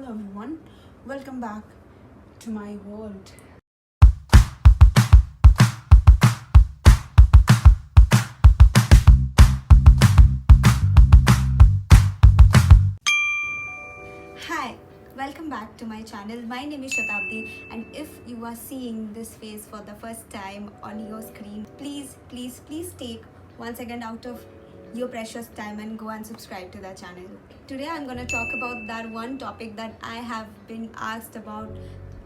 everyone, welcome back to my world. Hi, welcome back to my channel. My name is Satabdi, and if you are seeing this face for the first time on your screen, please take 1 second out of your precious time and go and subscribe to the channel. Today I'm going to talk about that one topic that I have been asked about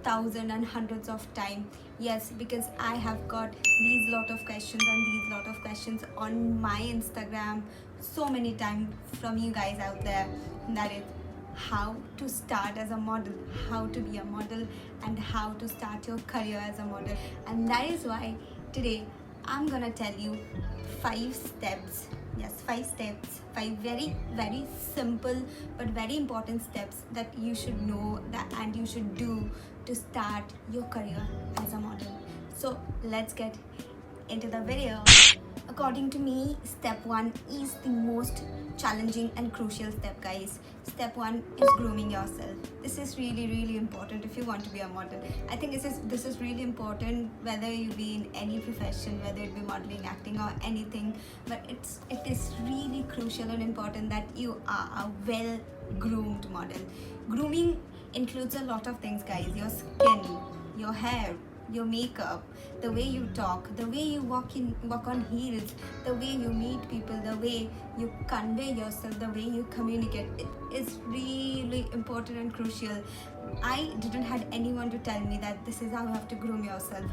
thousands and hundreds of times. Yes, because I have got these lot of questions on my Instagram so many times from you guys out there. That is how to start as a model, how to be a model, and how to start your career as a model. And that is why today I'm gonna tell you 5 steps. Yes, 5 steps, 5 very simple but very important steps that you should know that and you should do to start your career as a model. So let's get into the video. According to me, step 1 is the most challenging and crucial step, guys. Step 1 is grooming yourself. This is really important if you want to be a model. I think this is really important whether you be in any profession, whether it be modeling, acting, or anything. But it is really crucial and important that you are a well groomed model. Grooming includes a lot of things, guys. Your skin, your hair, your makeup, the way you talk, the way you walk on heels, the way you meet people, the way you convey yourself, the way you communicate. It is really important and crucial. I didn't had anyone to tell me that this is how you have to groom yourself.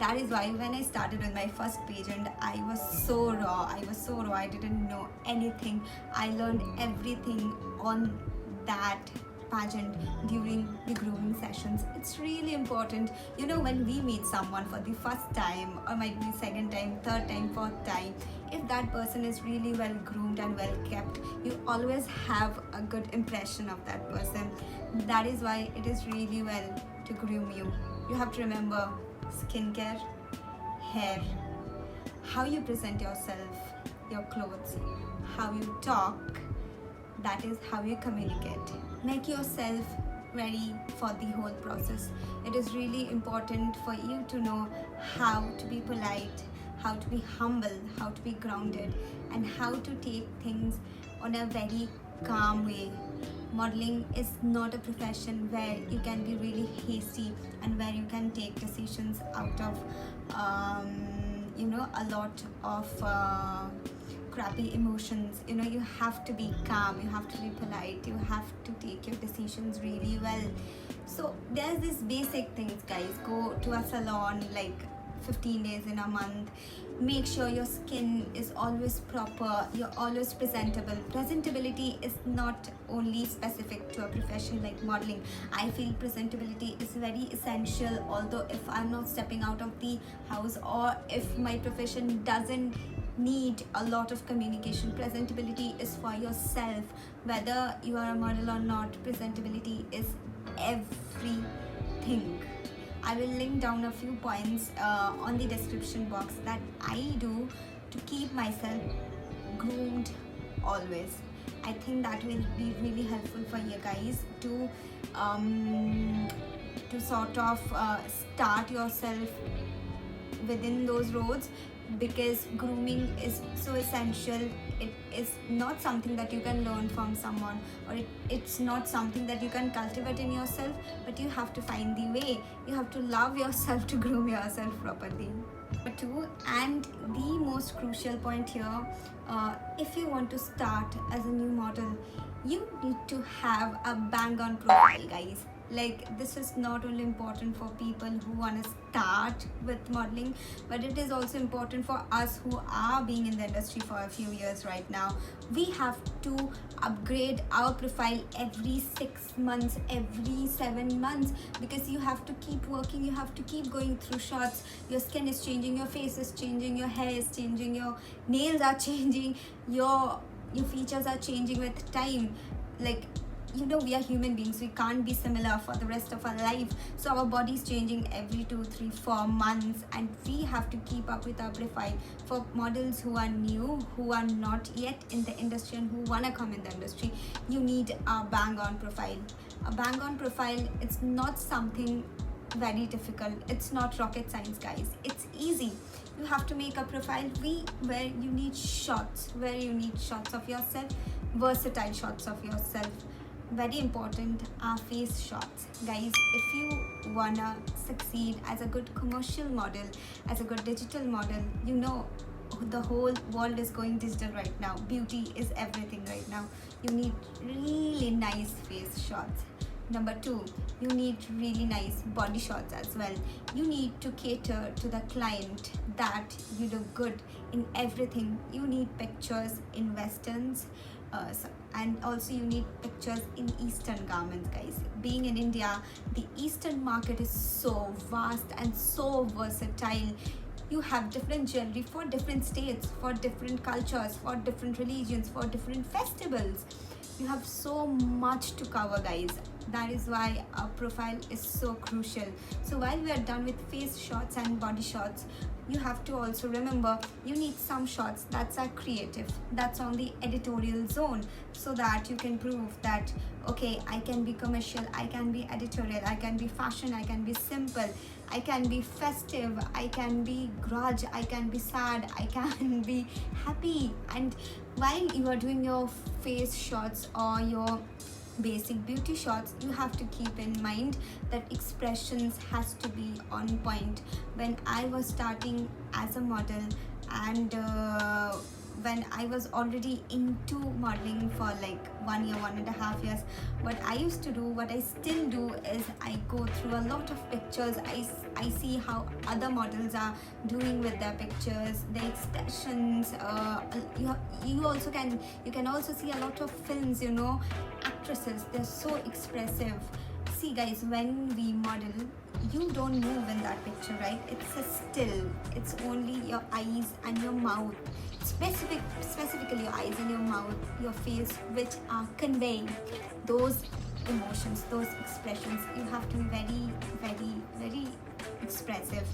That is why when I started with my first pageant, I was so raw. I didn't know anything. I learned everything on that pageant during the grooming sessions. It's really important. You know, when we meet someone for the first time, or might be second time, third time, fourth time, if that person is really well groomed and well kept, you always have a good impression of that person. That is why it is really well to groom you. You have to remember skincare, hair, how you present yourself, your clothes, how you talk. That is how you communicate. Make yourself ready for the whole process. It is really important for you to know how to be polite, how to be humble, how to be grounded, and how to take things on a very calm way. Modeling is not a profession where you can be really hasty and where you can take decisions out of a lot of crappy emotions. You have to be calm, you have to be polite, you have to take your decisions really well. So there's this basic things, guys. Go to a salon like 15 days in a month. Make sure your skin is always proper, you're always presentable. Presentability is not only specific to a profession like modeling. I feel presentability is very essential. Although if I'm not stepping out of the house, or if my profession doesn't need a lot of communication, presentability is for yourself. Whether you are a model or not, presentability is everything. I will link down a few points on the description box that I do to keep myself groomed always. I think that will be really helpful for you guys to sort of start yourself within those roads, because grooming is so essential. It is not something that you can learn from someone, or it's not something that you can cultivate in yourself, but you have to find the way. You have to love yourself to groom yourself properly. Number 2, and the most crucial point here, if you want to start as a new model, you need to have a bang on profile, guys. Like, this is not only important for people who want to start with modeling, but it is also important for us who are being in the industry for a few years right now. We have to upgrade our profile every 6 months, every 7 months, because you have to keep working, you have to keep going through shots. Your skin is changing, your face is changing, your hair is changing, your nails are changing, your features are changing with time. Like, we are human beings, we can't be similar for the rest of our life. So our body's changing every 2 3 4 months, and we have to keep up with our profile. For models who are new, who are not yet in the industry and who want to come in the industry, you need a bang on profile. A bang on profile, it's not something very difficult, it's not rocket science, guys. It's easy. You have to make a profile where you need shots of yourself, versatile shots of yourself. Very important are face shots, guys. If you wanna succeed as a good commercial model, as a good digital model, the whole world is going digital right now. Beauty is everything right now. You need really nice face shots. Number 2, you need really nice body shots as well. You need to cater to the client that you look good in everything. You need pictures in westerns, and also you need pictures in eastern garments, guys. Being in India, the eastern market is so vast and so versatile. You have different jewelry for different states, for different cultures, for different religions, for different festivals. You have so much to cover, guys. That is why our profile is so crucial. So while we are done with face shots and body shots, you have to also remember you need some shots that's are creative, that's on the editorial zone, so that you can prove that, okay, I can be commercial, I can be editorial, I can be fashion, I can be simple, I can be festive, I can be grudge, I can be sad, I can be happy. And while you are doing your face shots or your basic beauty shots, you have to keep in mind that expressions has to be on point. When I was starting as a model, and when I was already into modeling for like 1 year, 1.5 years, what I used to do, what I still do, is I go through a lot of pictures. I see how other models are doing with their pictures, the expressions. You can also see a lot of films, actresses, they're so expressive. See, guys, when we model, you don't move in that picture, right? It's a still. It's only your eyes and your mouth, specifically your eyes and your mouth, your face, which are conveying those emotions, those expressions. You have to be very, very, very expressive.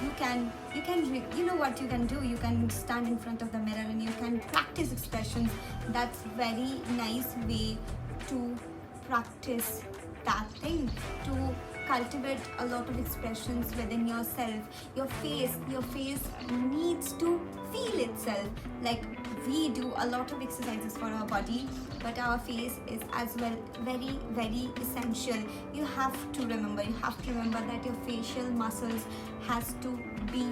You know what you can do? You can stand in front of the mirror and you can practice expressions. That's very nice way to practice that thing, to cultivate a lot of expressions within yourself. Your face needs to feel itself. Like, we do a lot of exercises for our body, but our face is as well very, very essential. You have to remember that your facial muscles has to be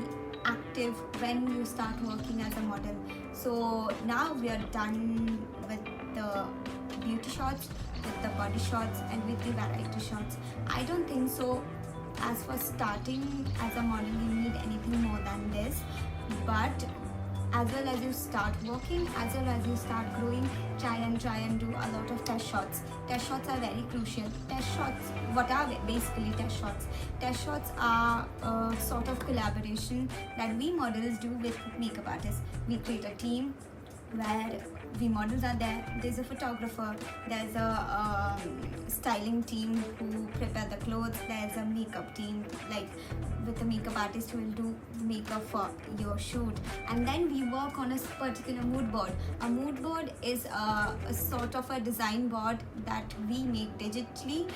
active when you start working as a model. So now we are done with the beauty shots, with the body shots, and with the variety shots. I don't think so as for starting as a model you need anything more than this, but as well as you start working, as well as you start growing, try and do a lot of test shots. Test shots are very crucial. Test shots, what are basically test shots? Test shots are a sort of collaboration that we models do with makeup artists. We create a team where we models are there, there's a photographer, there's a styling team who prepare the clothes, there's a makeup team, like with the makeup artist who will do makeup for your shoot, and then we work on a particular mood board. A mood board is a sort of a design board that we make digitally.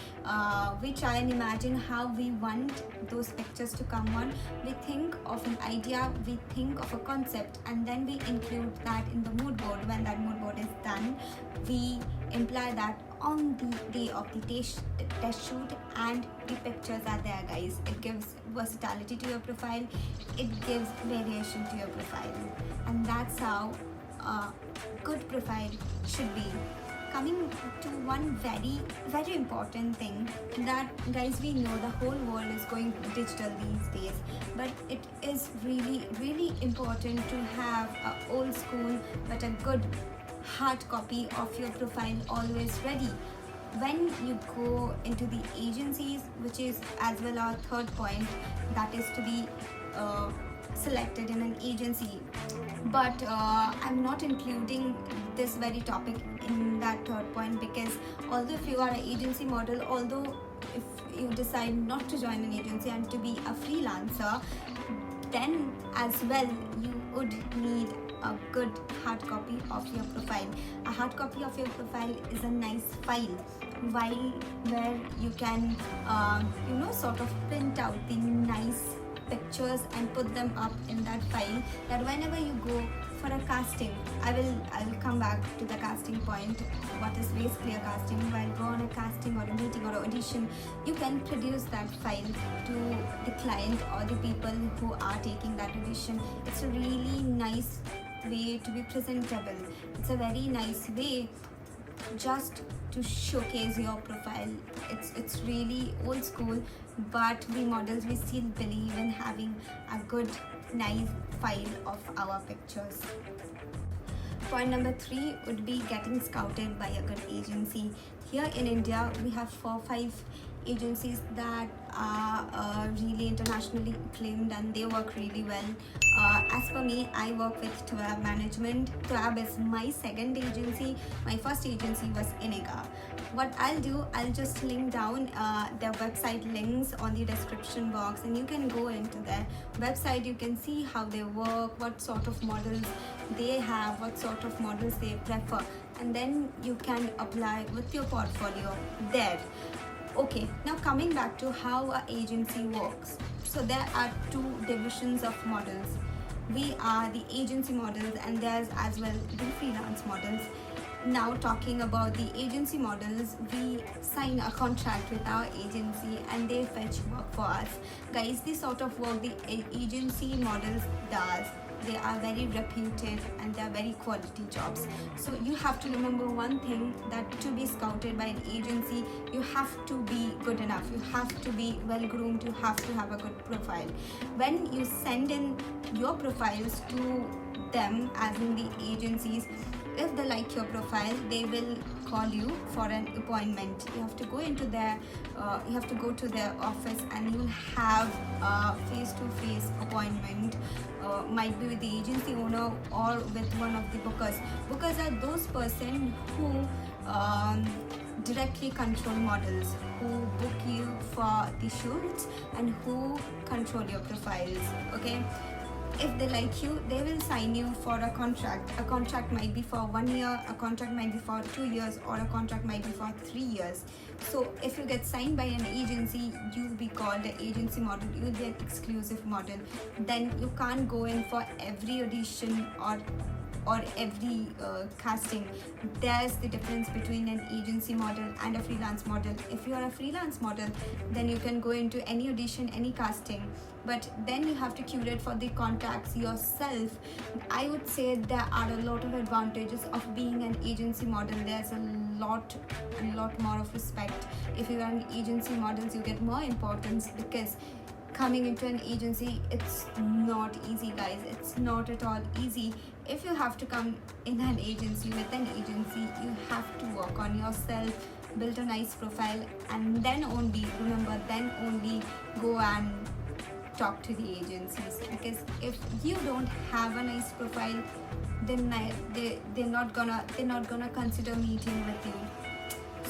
We try and imagine how we want those pictures to come on. We think of an idea, we think of a concept, and then we include that in the mood board. When that mood board is done, we imply that on the day of the test shoot, and the pictures are there, guys. It gives versatility to your profile, it gives variation to your profile, and that's how a good profile should be. Coming to one very, very important thing, that, guys, we know the whole world is going digital these days, but it is really, really important to have a old school but a good hard copy of your profile always ready. When you go into the agencies, which is as well our third point, that is to be selected in an agency. But I'm not including this very topic in that third point, because although if you are an agency model, although if you decide not to join an agency and to be a freelancer, then as well you would need a good hard copy of your profile. A hard copy of your profile is a nice file, where you can sort of print out the nice pictures and put them up in that file, that whenever you go for a casting, I will come back to the casting point, what is basically a casting. While go on a casting or a meeting or an audition, you can produce that file to the client or the people who are taking that audition. It's a really nice way to be presentable. It's a very nice way just to showcase your profile. It's really old school, but we models, we still believe in having a good nice file of our pictures. Point number 3 would be getting scouted by a good agency. Here in India, we have 4-5 agencies that are really internationally acclaimed and they work really well. As for me, I work with Toabh Management. Toabh is my second agency. My first agency was Inega. What I'll do, I'll just link down their website links on the description box, and you can go into their website. You can see how they work, what sort of models they have, what sort of models they prefer, and then you can apply with your portfolio there. Okay, now coming back to how an agency works. So there are 2 divisions of models. We are the agency models, and there's as well the freelance models. Now talking about the agency models, we sign a contract with our agency and they fetch work for us. Guys, this sort of work the agency models does, they are very reputed and they are very quality jobs. So you have to remember one thing, that to be scouted by an agency, you have to be good enough, you have to be well groomed, you have to have a good profile. When you send in your profiles to them, as in the agencies, if they like your profile, they will call you for an appointment. You have to go into their to their office, and you'll have a face-to-face appointment, might be with the agency owner or with one of the bookers. Bookers are those person who directly control models, who book you for the shoots and who control your profiles. Okay, if they like you, they will sign you for a contract. A contract might be for 1 year, a contract might be for 2 years, or a contract might be for 3 years. So if you get signed by an agency, you'll be called an agency model, you'll be an exclusive model. Then you can't go in for every audition or every casting. There's the difference between an agency model and a freelance model. If you are a freelance model, then you can go into any audition, any casting, but then you have to curate for the contacts yourself. I would say there are a lot of advantages of being an agency model. There's a lot more of respect. If you are an agency model, you get more importance, because coming into an agency, it's not easy, guys. It's not at all easy. If you have to come in an agency, with an agency, you have to work on yourself, build a nice profile, and then only go and talk to the agencies. Because if you don't have a nice profile, then they're not gonna consider meeting with you.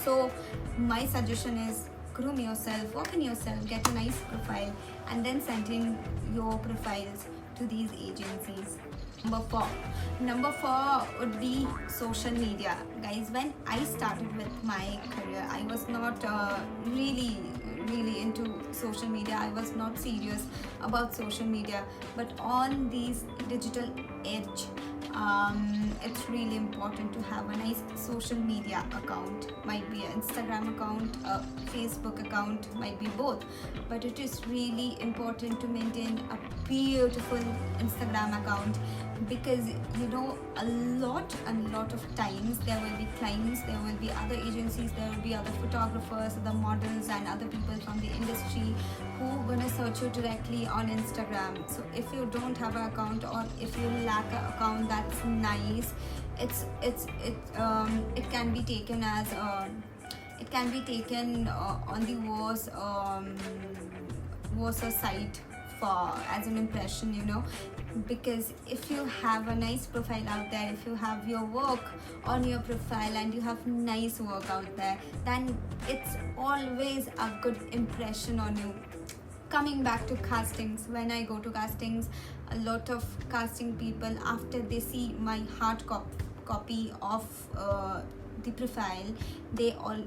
So my suggestion is, groom yourself, work on yourself, get a nice profile, and then send in your profiles to these agencies. Number four would be social media. Guys, when I started with my career, I was not really into social media. I was not serious about social media, but on these digital age, it's really important to have a nice social media account. Might be an Instagram account, a Facebook account, might be both, but it is really important to maintain a beautiful Instagram account, because a lot of times there will be clients, there will be other agencies, there will be other photographers, the models, and other people from the industry who gonna search you directly on Instagram. So if you don't have an account, or if you lack an account that's nice, it can be taken as on the worse site for as an impression, you know, because if you have a nice profile out there, if you have your work on your profile and you have nice work out there, then it's always a good impression on you. Coming back to castings, when I go to castings, a lot of casting people, after they see my hard copy of the profile, they all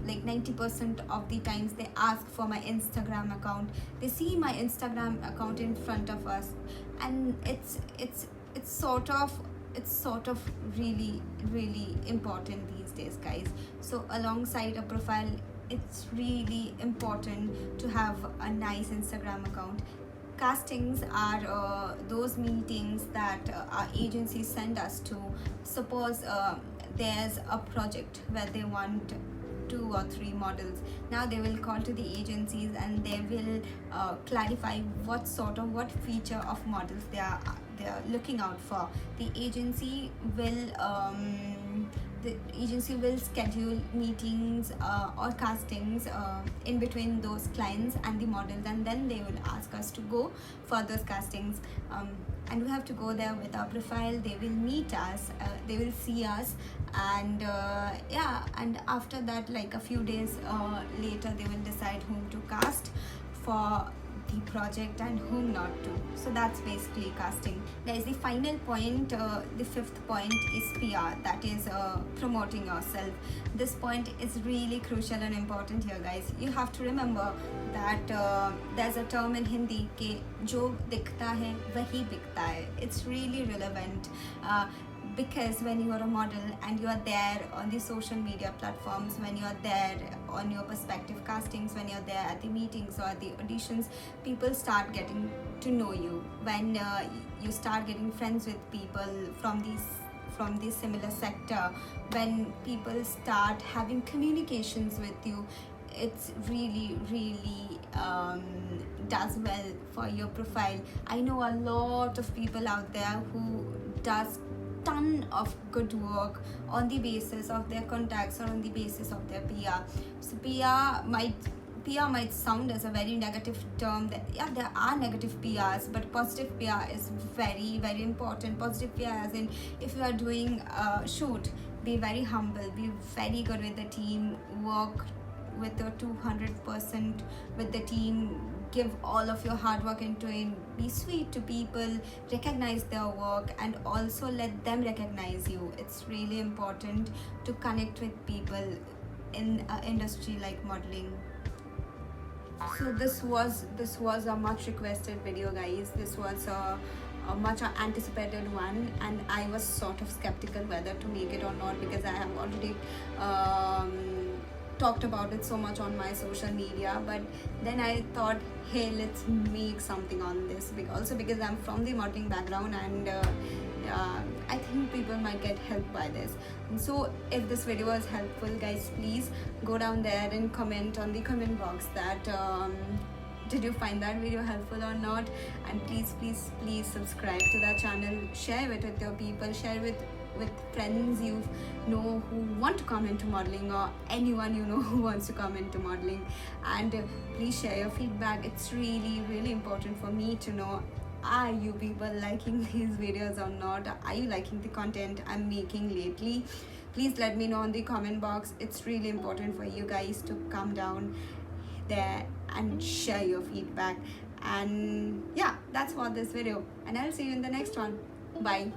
like 90% of the times they ask for my Instagram account. They see my Instagram account in front of us, and it's sort of really important these days, guys. So alongside a profile, it's really important to have a nice Instagram account. Castings are those meetings that our agencies send us to. Suppose there's a project where they want 2 or 3 models. Now they will call to the agencies and they will clarify what feature of models they are looking out for. The agency will schedule meetings or castings in between those clients and the models, and then they will ask us to go for those castings, and we have to go there with our profile. They will meet us, they will see us, and and after that, like a few days later, they will decide whom to cast for the project and whom not to. So that's basically casting. Guys, the final point, the 5th point is PR, that is promoting yourself. This point is really crucial and important here, guys. You have to remember that there's a term in Hindi ke jo dikhta hai wahi bikta hai. It's really relevant. Because when you are a model and you are there on the social media platforms, when you are there on your prospective castings, when you're there at the meetings or at the auditions, people start getting to know you. When you start getting friends with people from the similar sector, when people start having communications with you, it's really does well for your profile. I know a lot of people out there who does ton of good work on the basis of their contacts or on the basis of their PR. So PR might sound as a very negative term. That there are negative PRs, but positive PR is very important. Positive PR as in, if you are doing a shoot, be very humble, be very good with the team, work with your 200% with the team, give all of your hard work into it, be sweet to people, recognize their work, and also let them recognize you. It's really important to connect with people in an industry like modeling. So this was a much requested video, guys. This was a much anticipated one, and I was sort of skeptical whether to make it or not, because I have already talked about it so much on my social media. But then I thought, hey, let's make something on this, also because I'm from the modeling background, and I think people might get helped by this. And so if this video was helpful, guys, please go down there and comment on the comment box that did you find that video helpful or not. And please subscribe to the channel, share it with your people, share it with friends you know who want to come into modeling, or anyone you know who wants to come into modeling. And please share your feedback. It's really important for me to know, are you people liking these videos or not? Are you liking the content I'm making lately? Please let me know in the comment box. It's really important for you guys to come down there and share your feedback. And yeah, that's for this video, and I'll see you in the next one. Bye.